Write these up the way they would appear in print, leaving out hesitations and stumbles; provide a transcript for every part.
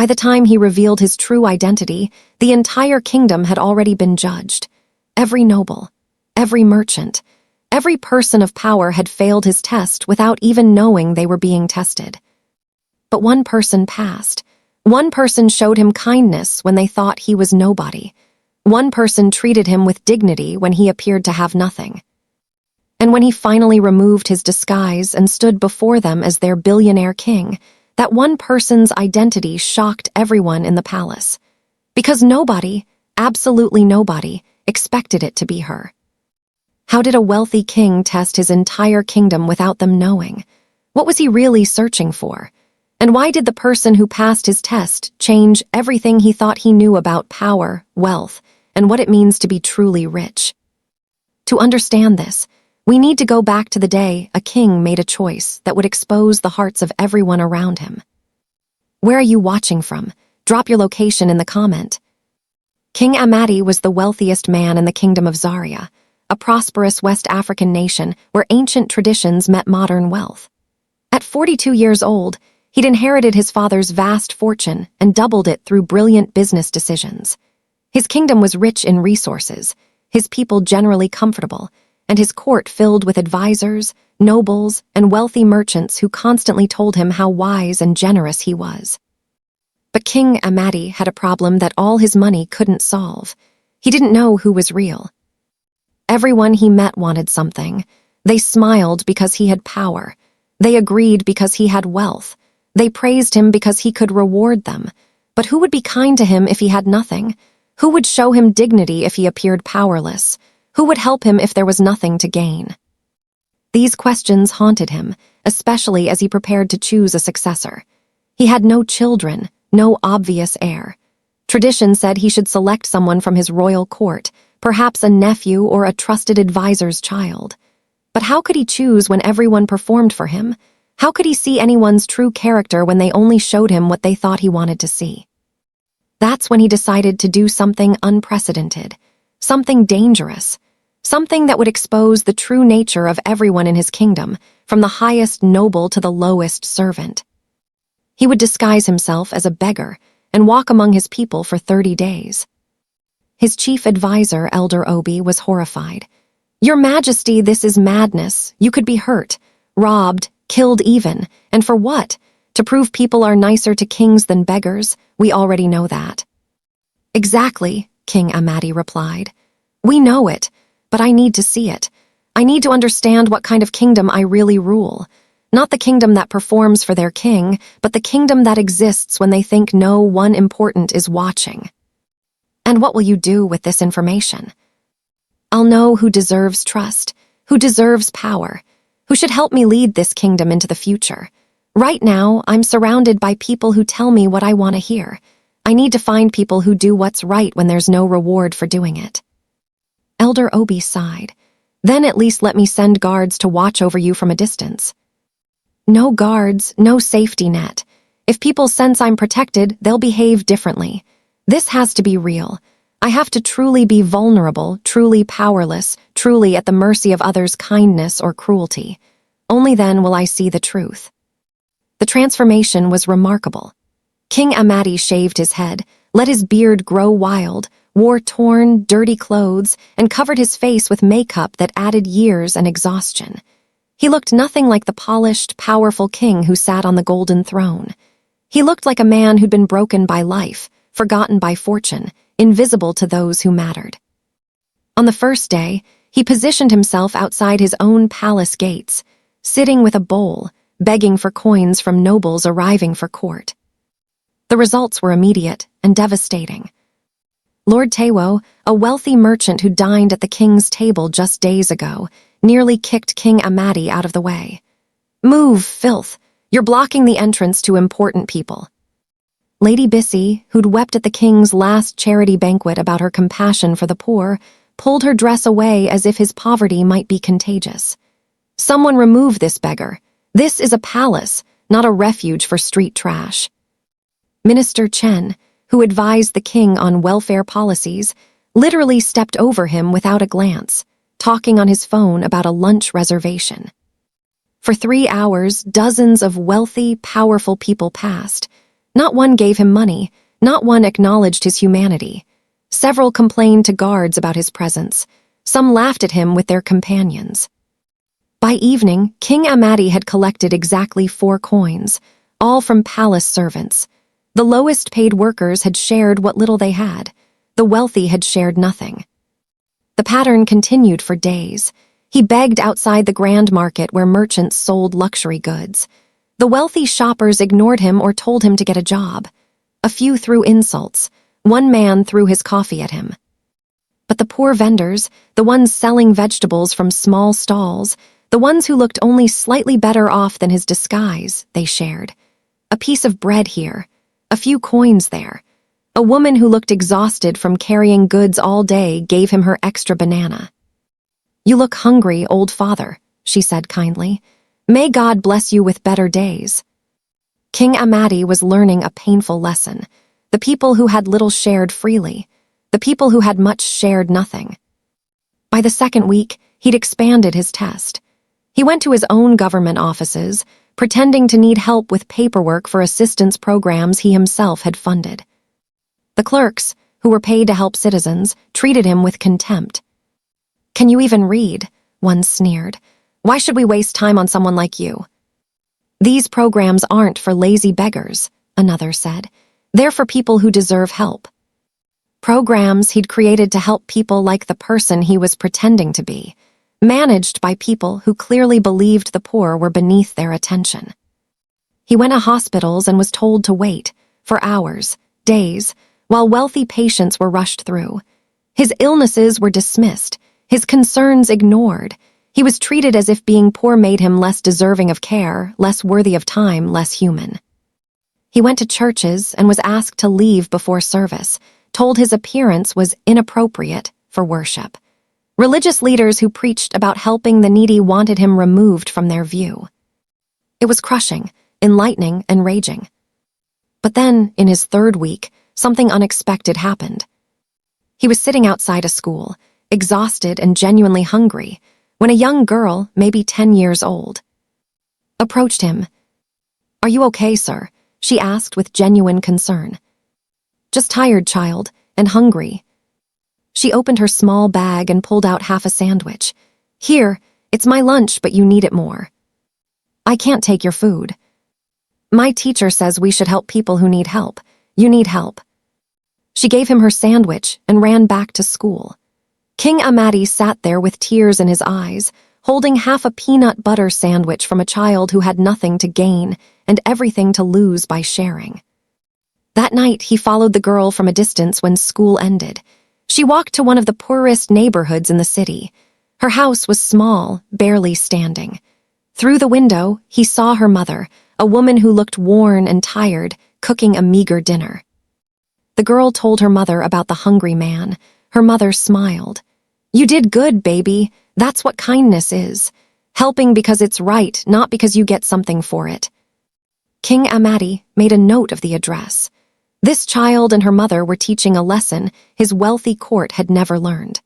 By the time he revealed his true identity, the entire kingdom had already been judged. Every noble, every merchant, every person of power had failed his test without even knowing they were being tested. But one person passed. One person showed him kindness when they thought he was nobody. One person treated him with dignity when he appeared to have nothing. And when he finally removed his disguise and stood before them as their billionaire king, that one person's identity shocked everyone in the palace. Because nobody, absolutely nobody, expected it to be her. How did a wealthy king test his entire kingdom without them knowing? What was he really searching for? And why did the person who passed his test change everything he thought he knew about power, wealth, and what it means to be truly rich? To understand this, we need to go back to the day a king made a choice that would expose the hearts of everyone around him. Where are you watching from? Drop your location in the comment. King Amadi was the wealthiest man in the kingdom of Zaria, a prosperous West African nation where ancient traditions met modern wealth. At 42 years old, he'd inherited his father's vast fortune and doubled it through brilliant business decisions. His kingdom was rich in resources, his people generally comfortable, and his court filled with advisors, nobles, and wealthy merchants who constantly told him how wise and generous he was. But King Amadi had a problem that all his money couldn't solve. He didn't know who was real. Everyone he met wanted something. They smiled because he had power. They agreed because he had wealth. They praised him because he could reward them. But who would be kind to him if he had nothing? Who would show him dignity if he appeared powerless? Who would help him if there was nothing to gain? These questions haunted him, especially as he prepared to choose a successor. He had no children, no obvious heir. Tradition said he should select someone from his royal court, perhaps a nephew or a trusted advisor's child. But how could he choose when everyone performed for him? How could he see anyone's true character when they only showed him what they thought he wanted to see? That's when he decided to do something unprecedented, something dangerous, something that would expose the true nature of everyone in his kingdom, from the highest noble to the lowest servant. He would disguise himself as a beggar and walk among his people for 30 days. His chief advisor, Elder Obi, was horrified. "Your Majesty, this is madness. You could be hurt, robbed, killed even. And for what? To prove people are nicer to kings than beggars? We already know that." "Exactly," King Amadi replied. "We know it, but I need to see it. I need to understand what kind of kingdom I really rule. Not the kingdom that performs for their king, but the kingdom that exists when they think no one important is watching." "And what will you do with this information?" "I'll know who deserves trust, who deserves power, who should help me lead this kingdom into the future. Right now, I'm surrounded by people who tell me what I want to hear. I need to find people who do what's right when there's no reward for doing it." Elder Obi sighed. "Then at least let me send guards to watch over you from a distance." "No guards, no safety net. If people sense I'm protected, they'll behave differently. This has to be real. I have to truly be vulnerable, truly powerless, truly at the mercy of others' kindness or cruelty. Only then will I see the truth." The transformation was remarkable. King Amadi shaved his head, let his beard grow wild, wore torn, dirty clothes, and covered his face with makeup that added years and exhaustion. He looked nothing like the polished, powerful king who sat on the golden throne. He looked like a man who'd been broken by life, forgotten by fortune, invisible to those who mattered. On the first day, he positioned himself outside his own palace gates, sitting with a bowl, begging for coins from nobles arriving for court. The results were immediate and devastating. Lord Tewo, a wealthy merchant who dined at the king's table just days ago, nearly kicked King Amadi out of the way. "Move, filth! You're blocking the entrance to important people." Lady Bissy, who'd wept at the king's last charity banquet about her compassion for the poor, pulled her dress away as if his poverty might be contagious. "Someone remove this beggar. This is a palace, not a refuge for street trash." Minister Chen, who advised the king on welfare policies, literally stepped over him without a glance, talking on his phone about a lunch reservation. For 3 hours, dozens of wealthy, powerful people passed. Not one gave him money, not one acknowledged his humanity. Several complained to guards about his presence. Some laughed at him with their companions. By evening, King Amati had collected exactly 4 coins, all from palace servants. The lowest-paid workers had shared what little they had. The wealthy had shared nothing. The pattern continued for days. He begged outside the grand market where merchants sold luxury goods. The wealthy shoppers ignored him or told him to get a job. A few threw insults. One man threw his coffee at him. But the poor vendors, the ones selling vegetables from small stalls, the ones who looked only slightly better off than his disguise, they shared. A piece of bread here, a few coins there. A woman who looked exhausted from carrying goods all day gave him her extra banana. "You look hungry, old father," she said kindly. "May God bless you with better days." King Amati was learning a painful lesson. The people who had little shared freely. The people who had much shared nothing. By the second week, he'd expanded his test. He went to his own government offices, pretending to need help with paperwork for assistance programs he himself had funded. The clerks, who were paid to help citizens, treated him with contempt. "Can you even read?" one sneered. "Why should we waste time on someone like you?" "These programs aren't for lazy beggars," another said. "They're for people who deserve help." Programs he'd created to help people like the person he was pretending to be, managed by people who clearly believed the poor were beneath their attention. He went to hospitals and was told to wait, for hours, days, while wealthy patients were rushed through. His illnesses were dismissed, his concerns ignored. He was treated as if being poor made him less deserving of care, less worthy of time, less human. He went to churches and was asked to leave before service, told his appearance was inappropriate for worship. Religious leaders who preached about helping the needy wanted him removed from their view. It was crushing, enlightening, and raging. But then, in his 3rd week, something unexpected happened. He was sitting outside a school, exhausted and genuinely hungry, when a young girl, maybe 10 years old, approached him. "Are you okay, sir?" she asked with genuine concern. "Just tired, child, and hungry." She opened her small bag and pulled out half a sandwich. "Here, it's my lunch, but you need it more." "I can't take your food." "My teacher says we should help people who need help. You need help." She gave him her sandwich and ran back to school. King Amati sat there with tears in his eyes, holding half a peanut butter sandwich from a child who had nothing to gain and everything to lose by sharing. That night, he followed the girl from a distance when school ended. She walked to one of the poorest neighborhoods in the city. Her house was small, barely standing. Through the window, he saw her mother, a woman who looked worn and tired, cooking a meager dinner. The girl told her mother about the hungry man. Her mother smiled. "You did good, baby. That's what kindness is. Helping because it's right, not because you get something for it." King Amati made a note of the address. This child and her mother were teaching a lesson his wealthy court had never learned.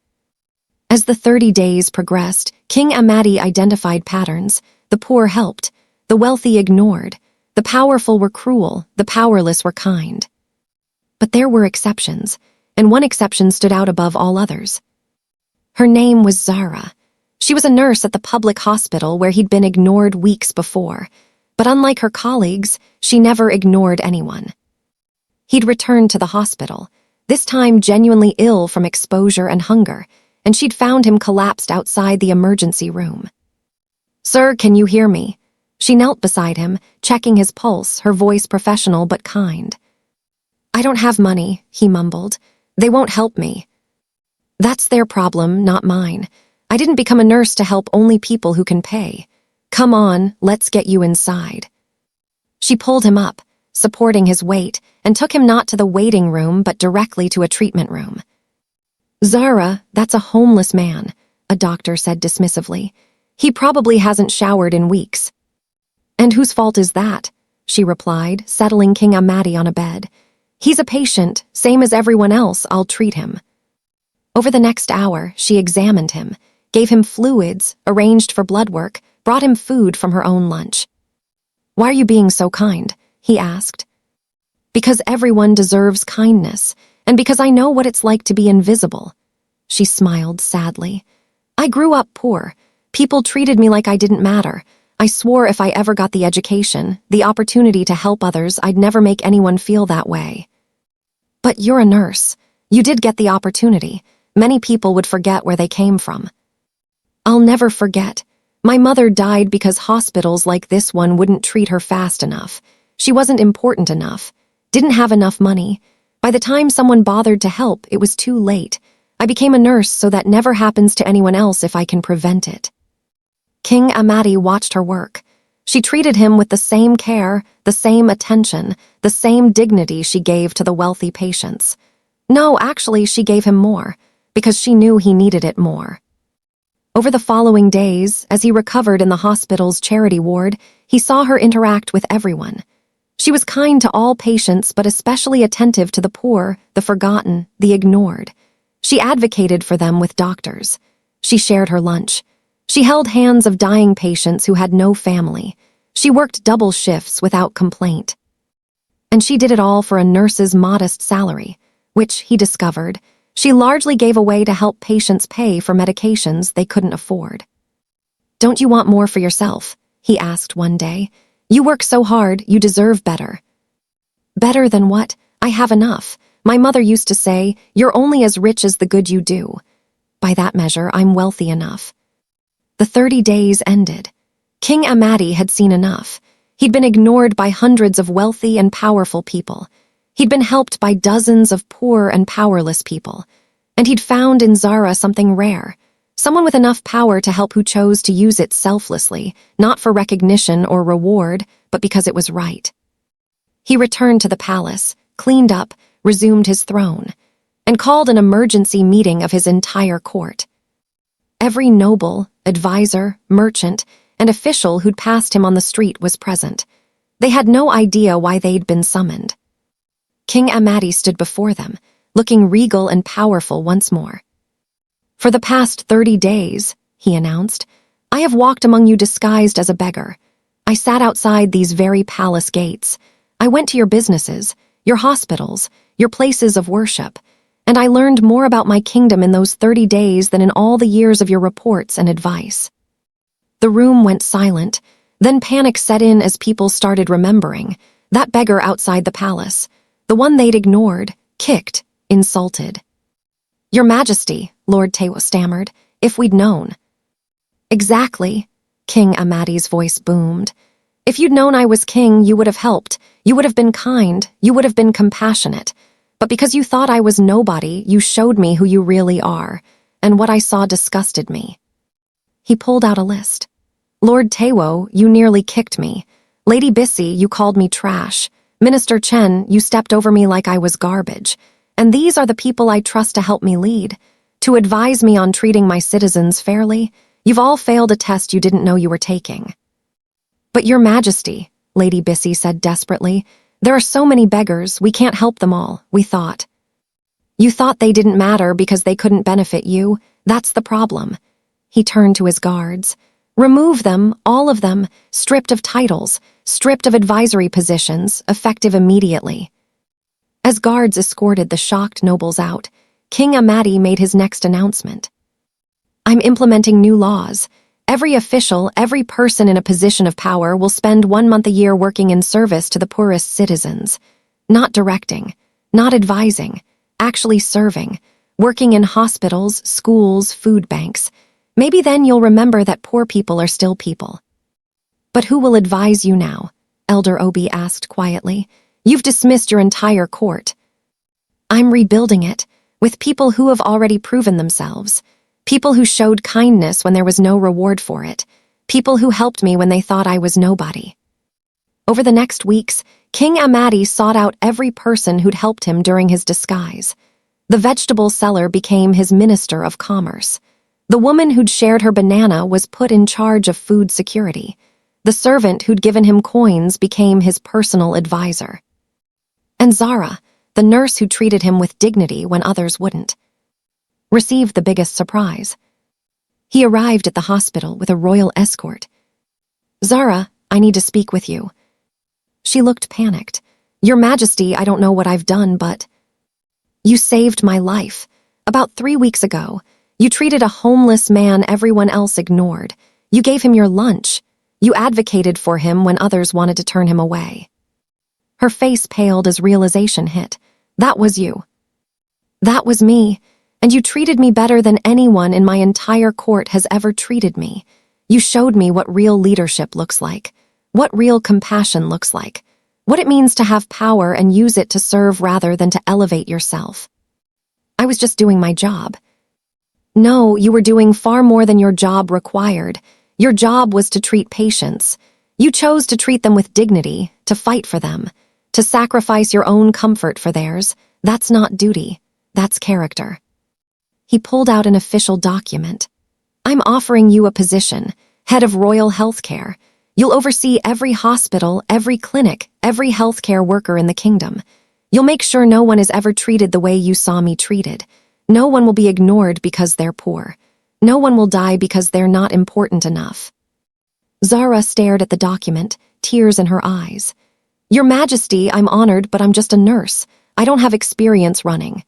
As the 30 days progressed, King Amati identified patterns. The poor helped, the wealthy ignored, the powerful were cruel, the powerless were kind. But there were exceptions, and one exception stood out above all others. Her name was Zara. She was a nurse at the public hospital where he'd been ignored weeks before, but unlike her colleagues, she never ignored anyone. He'd returned to the hospital, this time genuinely ill from exposure and hunger, and she'd found him collapsed outside the emergency room. "Sir, can you hear me?" She knelt beside him, checking his pulse, her voice professional but kind. "I don't have money," he mumbled. "They won't help me." "That's their problem, not mine. I didn't become a nurse to help only people who can pay. Come on, let's get you inside." She pulled him up, supporting his weight, and took him not to the waiting room but directly to a treatment room. "Zara, that's a homeless man," a doctor said dismissively. "He probably hasn't showered in weeks." "And whose fault is that?" she replied, settling King Amati on a bed. "He's a patient, same as everyone else. I'll treat him." Over the next hour, she examined him, gave him fluids, arranged for blood work, brought him food from her own lunch. "Why are you being so kind?" he asked. Because everyone deserves kindness, and because I know what it's like to be invisible." She smiled sadly. "I grew up poor. People treated me like I didn't matter. I swore if I ever got the education, the opportunity to help others, I'd never make anyone feel that way." "But you're a nurse. You did get the opportunity. Many people would forget where they came from." "I'll never forget. My mother died because hospitals like this one wouldn't treat her fast enough. She wasn't important enough, didn't have enough money. By the time someone bothered to help, it was too late. I became a nurse so that never happens to anyone else if I can prevent it." King Amati watched her work. She treated him with the same care, the same attention, the same dignity she gave to the wealthy patients. No, actually, she gave him more, because she knew he needed it more. Over the following days, as he recovered in the hospital's charity ward, he saw her interact with everyone. She was kind to all patients, but especially attentive to the poor, the forgotten, the ignored. She advocated for them with doctors. She shared her lunch. She held hands of dying patients who had no family. She worked double shifts without complaint. And she did it all for a nurse's modest salary, which, he discovered, she largely gave away to help patients pay for medications they couldn't afford. "Don't you want more for yourself?" he asked one day. "You work so hard, you deserve better." "Better than what? I have enough. My mother used to say, 'You're only as rich as the good you do.' By that measure, I'm wealthy enough." The 30 days ended. King Amati had seen enough. He'd been ignored by hundreds of wealthy and powerful people. He'd been helped by dozens of poor and powerless people. And he'd found in Zara something rare, someone with enough power to help who chose to use it selflessly, not for recognition or reward, but because it was right. He returned to the palace, cleaned up, resumed his throne, and called an emergency meeting of his entire court. Every noble, advisor, merchant, and official who'd passed him on the street was present. They had no idea why they'd been summoned. King Amati stood before them, looking regal and powerful once more. "For the past 30 days, he announced, "I have walked among you disguised as a beggar. I sat outside these very palace gates. I went to your businesses, your hospitals, your places of worship, and I learned more about my kingdom in those 30 days than in all the years of your reports and advice." The room went silent, then panic set in as people started remembering. That beggar outside the palace, the one they'd ignored, kicked, insulted. "Your Majesty," Lord Tewa stammered, "if we'd known." "Exactly," King Amati's voice boomed. "If you'd known I was king, you would have helped. You would have been kind. You would have been compassionate. But because you thought I was nobody, you showed me who you really are, and what I saw disgusted me." He pulled out a list. "Lord Tewo, you nearly kicked me. Lady Bissy, you called me trash. Minister Chen, you stepped over me like I was garbage. And these are the people I trust to help me lead, to advise me on treating my citizens fairly. You've all failed a test you didn't know you were taking." "But Your Majesty," Lady Bissy said desperately, "there are so many beggars, we can't help them all, we thought." "You thought they didn't matter because they couldn't benefit you? That's the problem." He turned to his guards. "Remove them, all of them, stripped of titles, stripped of advisory positions, effective immediately." As guards escorted the shocked nobles out, King Amati made his next announcement. "I'm implementing new laws. Every official, every person in a position of power will spend 1 month a year working in service to the poorest citizens. Not directing, not advising, actually serving, working in hospitals, schools, food banks. Maybe then you'll remember that poor people are still people." "But who will advise you now?" Elder Obi asked quietly. "You've dismissed your entire court." "I'm rebuilding it, with people who have already proven themselves. People who showed kindness when there was no reward for it. People who helped me when they thought I was nobody." Over the next weeks, King Amati sought out every person who'd helped him during his disguise. The vegetable seller became his minister of commerce. The woman who'd shared her banana was put in charge of food security. The servant who'd given him coins became his personal advisor. And Zara, the nurse who treated him with dignity when others wouldn't, received the biggest surprise. He arrived at the hospital with a royal escort. "Zara, I need to speak with you." She looked panicked. Your Majesty, I don't know what I've done, but you saved my life. About 3 weeks ago, you treated a homeless man everyone else ignored. You gave him your lunch. You advocated for him when others wanted to turn him away. Her face paled as realization hit. That was you. That was me, and you treated me better than anyone in my entire court has ever treated me. You showed me what real leadership looks like, what real compassion looks like, what it means to have power and use it to serve rather than to elevate yourself. I was just doing my job. No, you were doing far more than your job required. Your job was to treat patients. You chose to treat them with dignity, to fight for them, to sacrifice your own comfort for theirs. That's not duty. That's character. He pulled out an official document. I'm offering you a position, head of Royal Healthcare. You'll oversee every hospital, every clinic, every healthcare worker in the kingdom. You'll make sure no one is ever treated the way you saw me treated. No one will be ignored because they're poor. No one will die because they're not important enough. Zara stared at the document, tears in her eyes. Your Majesty, I'm honored, but I'm just a nurse. I don't have experience running.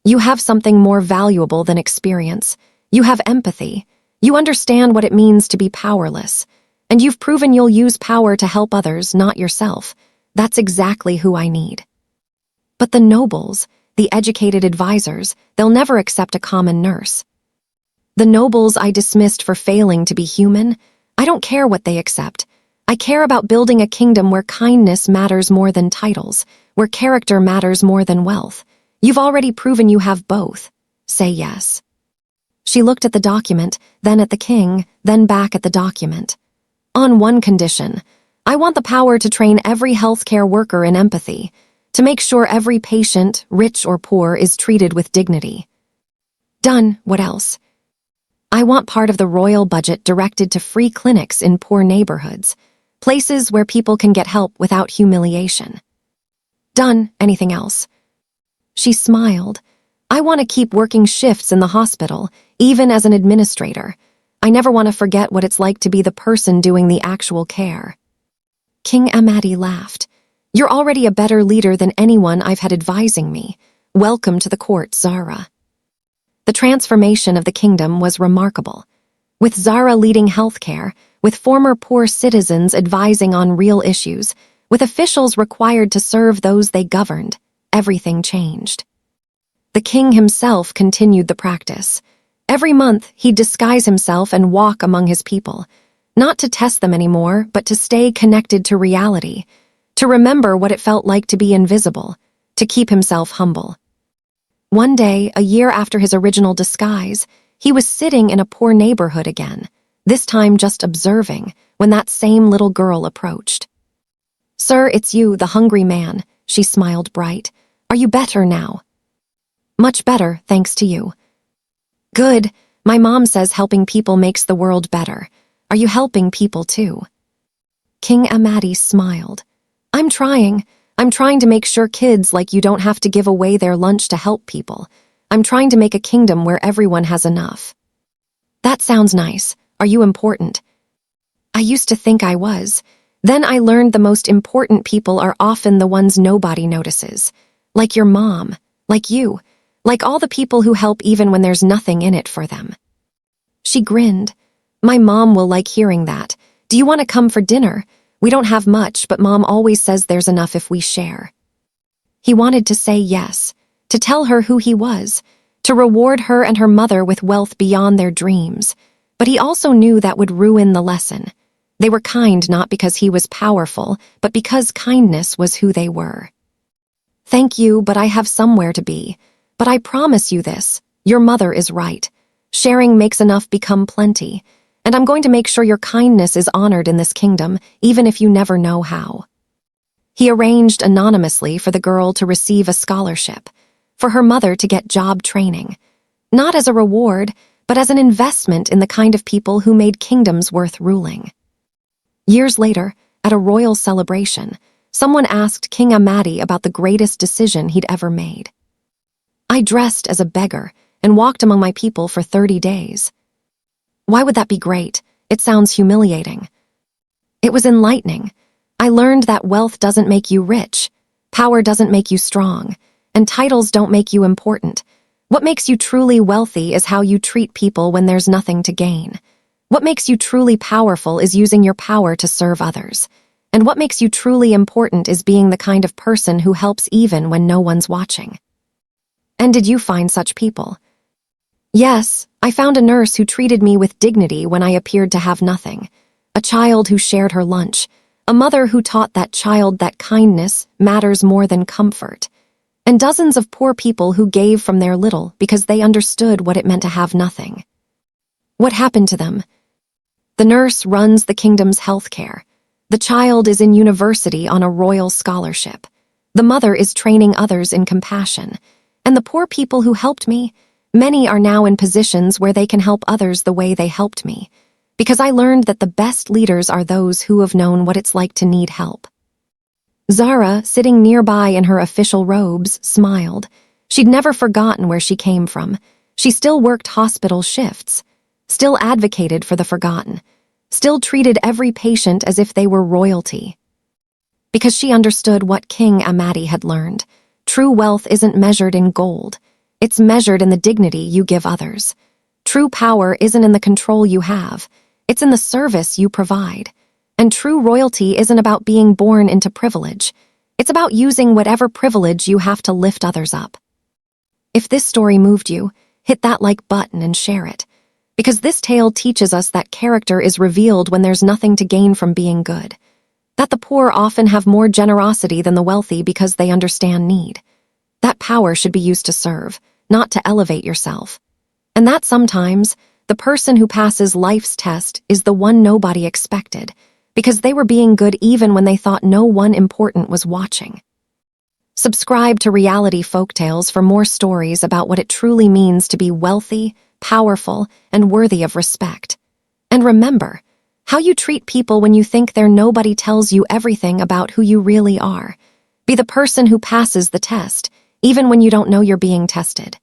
You have something more valuable than experience. You have empathy. You understand what it means to be powerless. And you've proven you'll use power to help others, not yourself. That's exactly who I need. But the nobles, the educated advisors, they'll never accept a common nurse. The nobles I dismissed for failing to be human, I don't care what they accept. I care about building a kingdom where kindness matters more than titles, where character matters more than wealth. You've already proven you have both. Say yes. She looked at the document, then at the king, then back at the document. On one condition, I want the power to train every healthcare worker in empathy, to make sure every patient, rich or poor, is treated with dignity. Done. What else? I want part of the royal budget directed to free clinics in poor neighborhoods, places where people can get help without humiliation. Done. Anything else? She smiled. I want to keep working shifts in the hospital, even as an administrator. I never want to forget what it's like to be the person doing the actual care. King Amadi laughed. You're already a better leader than anyone I've had advising me. Welcome to the court, Zara. The transformation of the kingdom was remarkable. With Zara leading healthcare, with former poor citizens advising on real issues, with officials required to serve those they governed, everything changed. The king himself continued the practice. Every month, he'd disguise himself and walk among his people, not to test them anymore, but to stay connected to reality, to remember what it felt like to be invisible, to keep himself humble. One day, a year after his original disguise, he was sitting in a poor neighborhood again, this time just observing, when that same little girl approached. Sir, it's you, the hungry man, she smiled bright. Are you better now? Much better, thanks to you. Good. My mom says helping people makes the world better. Are you helping people too? King Amadi smiled. I'm trying to make sure kids like you don't have to give away their lunch to help people. I'm trying to make a kingdom where everyone has enough. That sounds nice. Are you important? I used to think I was. Then I learned the most important people are often the ones nobody notices. Like your mom, like you, like all the people who help even when there's nothing in it for them. She grinned. My mom will like hearing that. Do you want to come for dinner? We don't have much, but Mom always says there's enough if we share. He wanted to say yes, to tell her who he was, to reward her and her mother with wealth beyond their dreams, but he also knew that would ruin the lesson. They were kind not because he was powerful, but because kindness was who they were. Thank you, but I have somewhere to be. But I promise you this, your mother is right. Sharing makes enough become plenty. And I'm going to make sure your kindness is honored in this kingdom, even if you never know how. He arranged anonymously for the girl to receive a scholarship, for her mother to get job training, not as a reward, but as an investment in the kind of people who made kingdoms worth ruling. Years later, at a royal celebration, someone asked King Amadi about the greatest decision he'd ever made. I dressed as a beggar and walked among my people for 30 days. Why would that be great? It sounds humiliating. It was enlightening. I learned that wealth doesn't make you rich. Power doesn't make you strong, and titles don't make you important. What makes you truly wealthy is how you treat people when there's nothing to gain. What makes you truly powerful is using your power to serve others. And what makes you truly important is being the kind of person who helps even when no one's watching. And did you find such people? Yes, I found a nurse who treated me with dignity when I appeared to have nothing. A child who shared her lunch. A mother who taught that child that kindness matters more than comfort. And dozens of poor people who gave from their little because they understood what it meant to have nothing. What happened to them? The nurse runs the kingdom's health care. The child is in university on a royal scholarship. The mother is training others in compassion. And the poor people who helped me, many are now in positions where they can help others the way they helped me. Because I learned that the best leaders are those who have known what it's like to need help. Zara, sitting nearby in her official robes, smiled. She'd never forgotten where she came from. She still worked hospital shifts, still advocated for the forgotten, still treated every patient as if they were royalty. Because she understood what King Amadi had learned. True wealth isn't measured in gold. It's measured in the dignity you give others. True power isn't in the control you have. It's in the service you provide. And true royalty isn't about being born into privilege. It's about using whatever privilege you have to lift others up. If this story moved you, hit that like button and share it. Because this tale teaches us that character is revealed when there's nothing to gain from being good. That the poor often have more generosity than the wealthy because they understand need. That power should be used to serve, not to elevate yourself. And that sometimes, the person who passes life's test is the one nobody expected, because they were being good even when they thought no one important was watching. Subscribe to Reality Folktales for more stories about what it truly means to be wealthy, powerful, and worthy of respect. And remember, how you treat people when you think they're nobody tells you everything about who you really are. Be the person who passes the test, even when you don't know you're being tested.